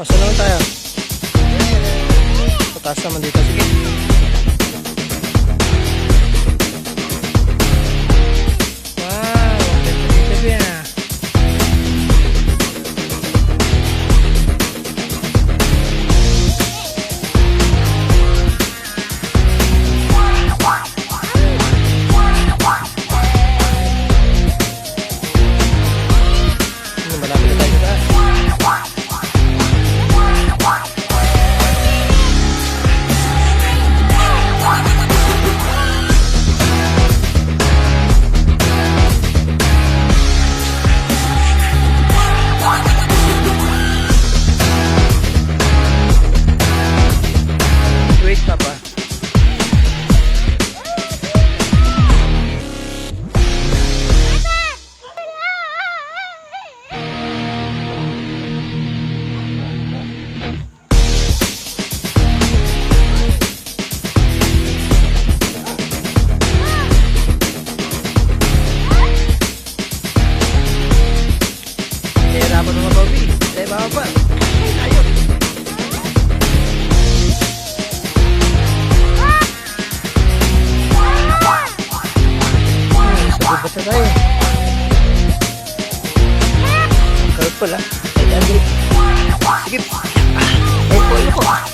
Pasa naman tayo. Pataas naman dito. Sige. Wow, dito yan ah. Malapit na tayo sa taas. Wait, Papa. Hirapan mga Bobby. Tayo baka pa. Ayun. Sabi ba tayo? Careful ah. Sige. Ay po,